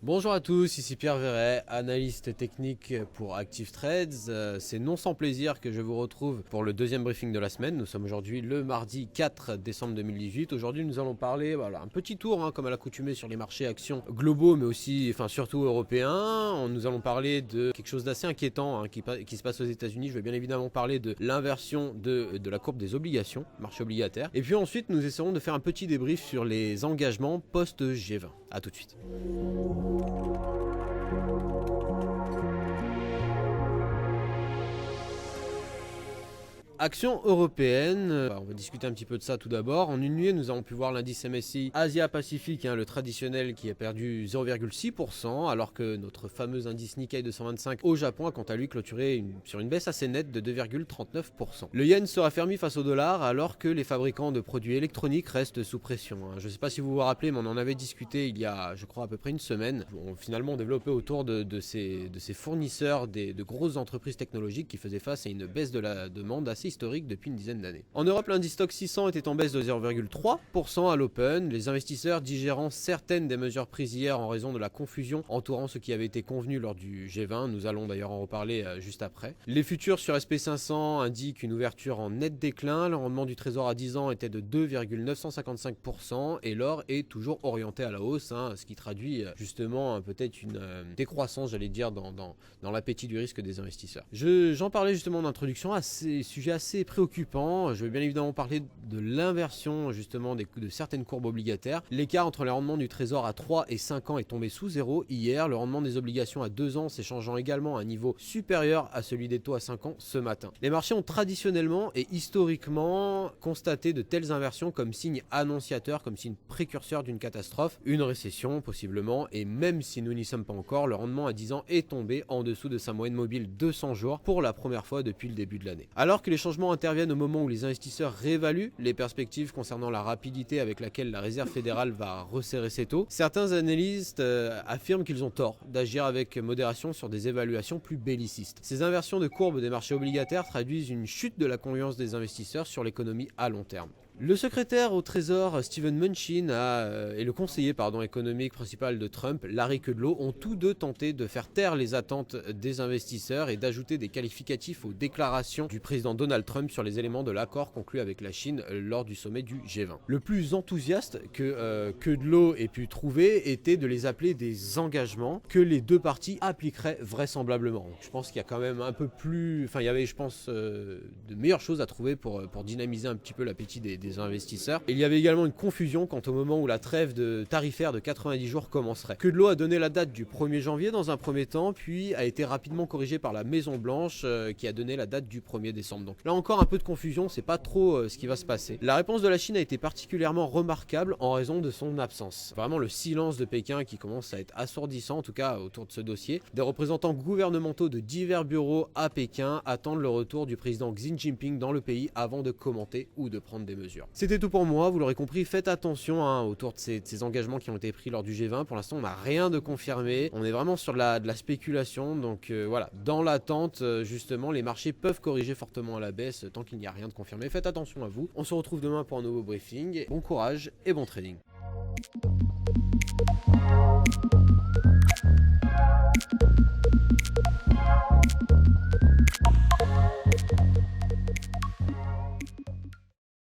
Bonjour à tous, ici Pierre Verret, analyste technique pour Active Trades. C'est non sans plaisir que je vous retrouve pour le deuxième briefing de la semaine. Nous sommes aujourd'hui le mardi 4 décembre 2018. Aujourd'hui, nous allons parler, un petit tour, comme à l'accoutumée sur les marchés actions globaux, mais aussi, surtout européens. Nous allons parler de quelque chose d'assez inquiétant qui se passe aux États-Unis. Je vais bien évidemment parler de l'inversion de la courbe des obligations, marché obligataire. Et puis ensuite, nous essaierons de faire un petit débrief sur les engagements post-G20. A tout de suite. Actions européennes, on va discuter un petit peu de ça tout d'abord. En une nuit, nous avons pu voir l'indice MSCI Asia-Pacifique, le traditionnel qui a perdu 0,6%, alors que notre fameux indice Nikkei 225 au Japon a quant à lui clôturé sur une baisse assez nette de 2,39%. Le yen se raffermit face au dollar alors que les fabricants de produits électroniques restent sous pression. Je ne sais pas si vous vous rappelez, mais on en avait discuté il y a, je crois, à peu près une semaine. On finalement développé autour de ces fournisseurs de grosses entreprises technologiques qui faisaient face à une baisse de la demande assez historique depuis une dizaine d'années. En Europe, l'indice Stoxx 600 était en baisse de 0,3% à l'open, les investisseurs digérant certaines des mesures prises hier en raison de la confusion entourant ce qui avait été convenu lors du G20. Nous allons d'ailleurs en reparler juste après. Les futurs sur SP500 indiquent une ouverture en net déclin. Le rendement du trésor à 10 ans était de 2,955% et l'or est toujours orienté à la hausse, ce qui traduit justement peut-être une décroissance, j'allais dire, dans l'appétit du risque des investisseurs. J'en parlais justement d'introduction à ces sujets assez préoccupant. Je vais bien évidemment parler de l'inversion justement de certaines courbes obligataires. L'écart entre les rendements du trésor à 3 et 5 ans est tombé sous zéro hier. Le rendement des obligations à 2 ans s'échangeant également à un niveau supérieur à celui des taux à 5 ans ce matin. Les marchés ont traditionnellement et historiquement constaté de telles inversions comme signe annonciateur, comme signe précurseur d'une catastrophe, une récession possiblement, et même si nous n'y sommes pas encore, le rendement à 10 ans est tombé en dessous de sa moyenne mobile 200 jours pour la première fois depuis le début de l'année. Alors que les changements interviennent au moment où les investisseurs réévaluent les perspectives concernant la rapidité avec laquelle la Réserve fédérale va resserrer ses taux, certains analystes affirment qu'ils ont tort d'agir avec modération sur des évaluations plus bellicistes. Ces inversions de courbe des marchés obligataires traduisent une chute de la confiance des investisseurs sur l'économie à long terme. Le secrétaire au Trésor Steven Mnuchin et le conseiller économique principal de Trump, Larry Kudlow, ont tous deux tenté de faire taire les attentes des investisseurs et d'ajouter des qualificatifs aux déclarations du président Donald Trump sur les éléments de l'accord conclu avec la Chine lors du sommet du G20. Le plus enthousiaste que Kudlow ait pu trouver était de les appeler des engagements que les deux parties appliqueraient vraisemblablement. Je pense qu'il y a quand même un peu plus... il y avait, je pense, de meilleures choses à trouver pour dynamiser un petit peu l'appétit des investisseurs. Il y avait également une confusion quant au moment où la trêve tarifaire de 90 jours commencerait. Kudlow a donné la date du 1er janvier dans un premier temps, puis a été rapidement corrigé par la Maison Blanche qui a donné la date du 1er décembre. Donc là encore un peu de confusion, c'est pas trop ce qui va se passer. La réponse de la Chine a été particulièrement remarquable en raison de son absence. Vraiment le silence de Pékin qui commence à être assourdissant, en tout cas autour de ce dossier. Des représentants gouvernementaux de divers bureaux à Pékin attendent le retour du président Xi Jinping dans le pays avant de commenter ou de prendre des mesures. C'était tout pour moi, vous l'aurez compris, faites attention autour de ces engagements qui ont été pris lors du G20. Pour l'instant, on n'a rien de confirmé, on est vraiment sur de la spéculation, donc voilà, dans l'attente, justement, les marchés peuvent corriger fortement à la baisse tant qu'il n'y a rien de confirmé. Faites attention à vous, on se retrouve demain pour un nouveau briefing, bon courage et bon trading.